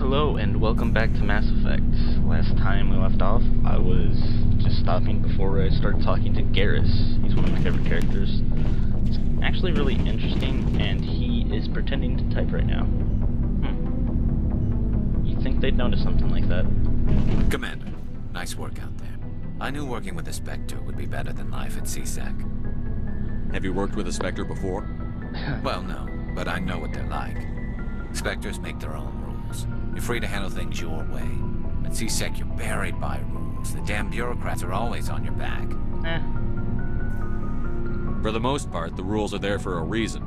Hello and welcome back to Mass Effect. Last time we left off, I was just stopping before I started talking to Garrus. He's one of my favorite characters. It's actually really interesting, and he is pretending to type right now. You'd think they'd notice something like that. Commander, nice work out there. I knew working with a Spectre would be better than life at CSEC. Have you worked with a Spectre before? Well, no, but I know what they're like. Spectres make their own rules. You're free to handle things your way. At CSEC, you're buried by rules. The damn bureaucrats are always on your back. For the most part, the rules are there for a reason.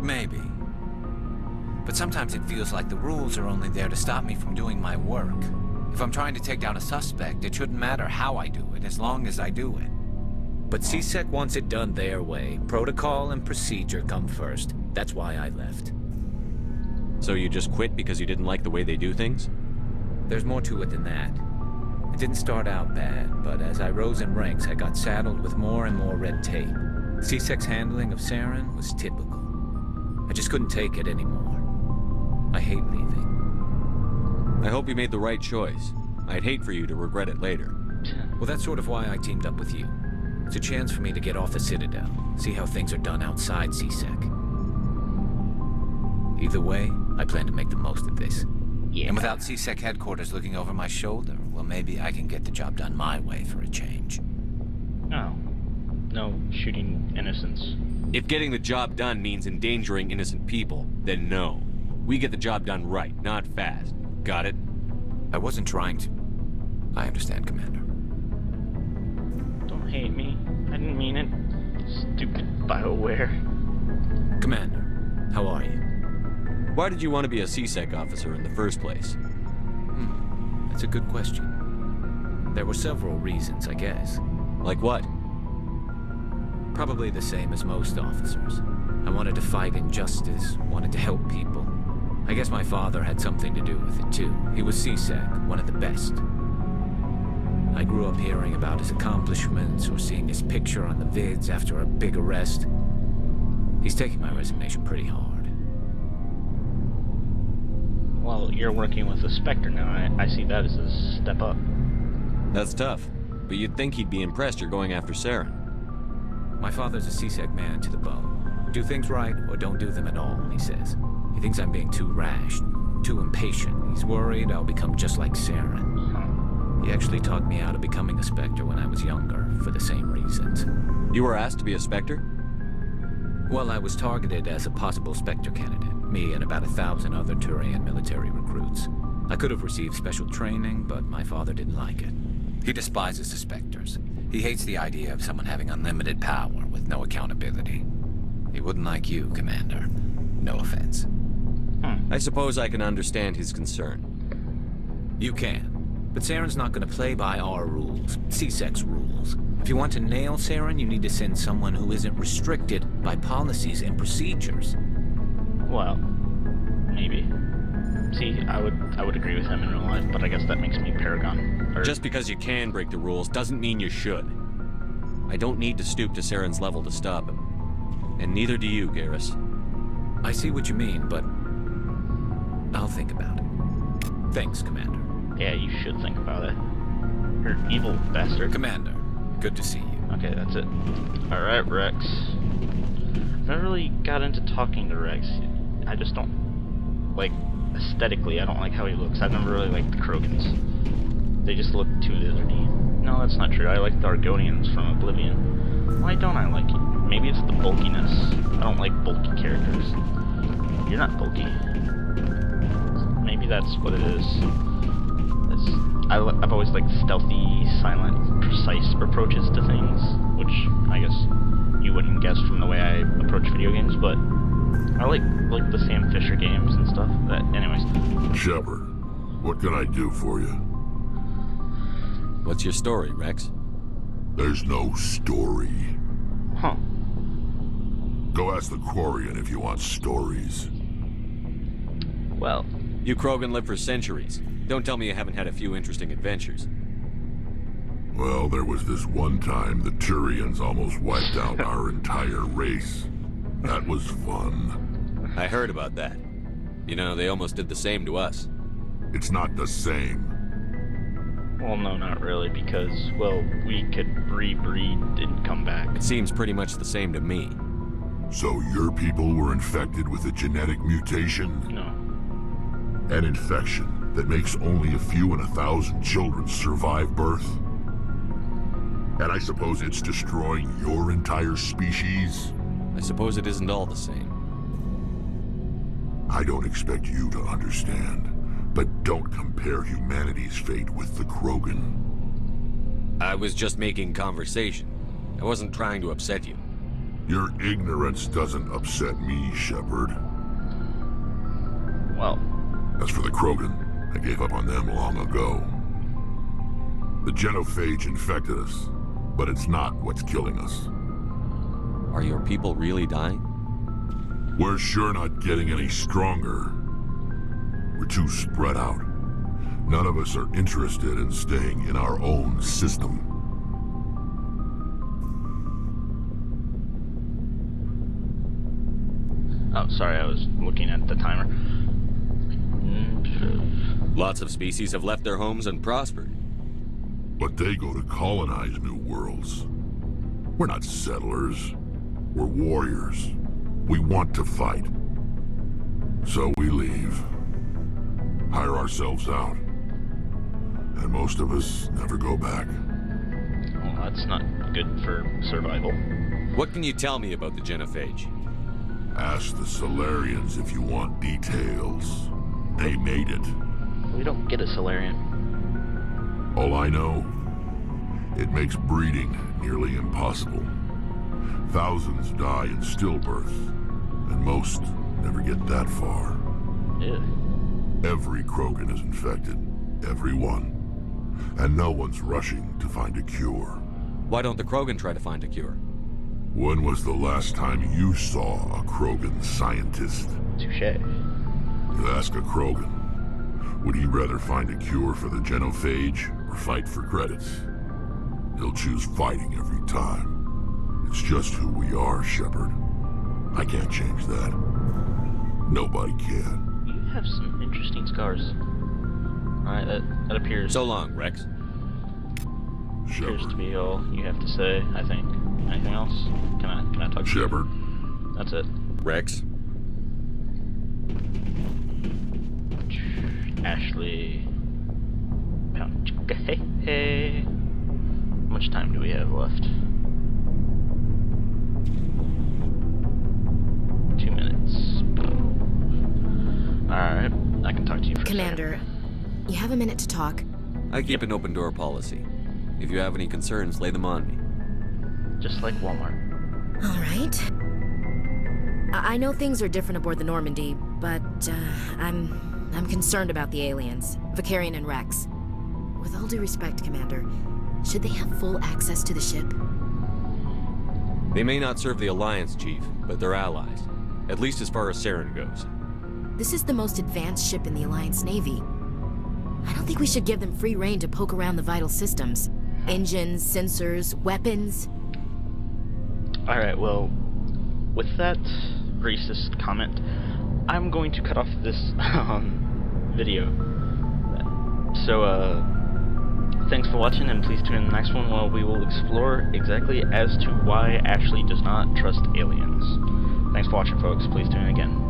Maybe. But sometimes it feels like the rules are only there to stop me from doing my work. If I'm trying to take down a suspect, it shouldn't matter how I do it, as long as I do it. But CSEC wants it done their way. Protocol and procedure come first. That's why I left. So you just quit because you didn't like the way they do things? There's more to it than that. It didn't start out bad, but as I rose in ranks, I got saddled with more and more red tape. CSEC's handling of Saren was typical. I just couldn't take it anymore. I hate leaving. I hope you made the right choice. I'd hate for you to regret it later. Well, that's sort of why I teamed up with you. It's a chance for me to get off the Citadel, see how things are done outside CSEC. Either way, I plan to make the most of this. Yeah. And without CSEC headquarters looking over my shoulder, well, maybe I can get the job done my way for a change. Oh. No shooting innocents. If getting the job done means endangering innocent people, then no. We get the job done right, not fast. Got it? I wasn't trying to... I understand, Commander. Don't hate me. I didn't mean it. Stupid BioWare. Commander, how are you? Why did you want to be a CSEC officer in the first place? That's a good question. There were several reasons, I guess. Like what? Probably the same as most officers. I wanted to fight injustice, wanted to help people. I guess my father had something to do with it too. He was CSEC, one of the best. I grew up hearing about his accomplishments or seeing his picture on the vids after a big arrest. He's taking my resignation pretty hard. Well, you're working with a Spectre now. I see that as a step up. That's tough, but you'd think he'd be impressed you're going after Saren. My father's a CSEC man to the bone. Do things right or don't do them at all, he says. He thinks I'm being too rash, too impatient. He's worried I'll become just like Saren. He actually talked me out of becoming a Spectre when I was younger, for the same reasons. You were asked to be a Spectre? Well, I was targeted as a possible Spectre candidate. Me and about 1,000 other Turian military recruits. I could have received special training, but my father didn't like it. He despises the Spectres. He hates the idea of someone having unlimited power with no accountability. He wouldn't like you, Commander. No offense. I suppose I can understand his concern. You can. But Saren's not going to play by our rules, CSEC's rules. If you want to nail Saren, you need to send someone who isn't restricted by policies and procedures. Well, maybe. See, I would agree with him in real life, but I guess that makes me Paragon. Or... Just because you can break the rules doesn't mean you should. I don't need to stoop to Saren's level to stop him. And neither do you, Garrus. I see what you mean, but I'll think about it. Thanks, Commander. Yeah, you should think about it. You're an evil bastard. Commander, good to see you. Okay, that's it. Alright, Rex. I've never really got into talking to Rex. I just don't, like, aesthetically, I don't like how he looks. I've never really liked the Krogans. They just look too lizardy. No, that's not true. I like the Argonians from Oblivion. Why don't I like it? Maybe it's the bulkiness. I don't like bulky characters. You're not bulky. Maybe that's what it is. I've always liked stealthy, silent, precise approaches to things, which I guess you wouldn't guess from the way I approach video games, but I like the Sam Fisher games and stuff. But anyways. Shepard, what can I do for you? What's your story, Rex? There's no story. Huh. Go ask the Quarian if you want stories. Well. You Krogan live for centuries. Don't tell me you haven't had a few interesting adventures. Well, there was this one time the Turians almost wiped out our entire race. That was fun. I heard about that. You know, they almost did the same to us. It's not the same. Well, no, not really, because, well, we could rebreed and come back. It seems pretty much the same to me. So your people were infected with a genetic mutation? No. An infection that makes only a few in 1,000 children survive birth? And I suppose it's destroying your entire species? I suppose it isn't all the same. I don't expect you to understand, but don't compare humanity's fate with the Krogan. I was just making conversation. I wasn't trying to upset you. Your ignorance doesn't upset me, Shepard. Well, As for the Krogan, I gave up on them long ago. The genophage infected us, but it's not what's killing us. Are your people really dying? We're sure not getting any stronger. We're too spread out. None of us are interested in staying in our own system. oh, sorry, I was looking at the timer. Lots of species have left their homes and prospered. But they go to colonize new worlds. We're not settlers. We're warriors. We want to fight. So we leave. Hire ourselves out. And most of us never go back. Well, that's not good for survival. What can you tell me about the genophage? Ask the Solarians if you want details. They made it. We don't get a Solarian. All I know, it makes breeding nearly impossible. Thousands die in stillbirth, and most never get that far. Ew. Every Krogan is infected. Every one. And no one's rushing to find a cure. Why don't the Krogan try to find a cure? When was the last time you saw a Krogan scientist? Touché. You ask a Krogan, would he rather find a cure for the genophage or fight for credits? He'll choose fighting every time. It's just who we are, Shepard. I can't change that. Nobody can. You have some interesting scars. Alright, that appears So long, Rex. appears to Shepard. be all you have to say, I think. Anything else? Can I talk to you? Shepard. That's it. Rex? Ashley. Hey, hey. How much time do we have left? 2 minutes. Alright, I can talk to you for Commander, you have a minute to talk? I keep an open door policy. If you have any concerns, lay them on me. a second. Just like Walmart. All right. I know things are different aboard the Normandy, but I'm concerned about the aliens, Vicarian and Rex. With all due respect, Commander, should they have full access to the ship? They may not serve the Alliance, Chief, but they're allies. At least as far as Saren goes. This is the most advanced ship in the Alliance Navy. I don't think we should give them free rein to poke around the vital systems. Engines, sensors, weapons. Alright, well, with that racist comment, I'm going to cut off this video. So, thanks for watching, and please tune in the next one where we will explore exactly as to why Ashley does not trust aliens. Thanks for watching, folks. Please tune in again.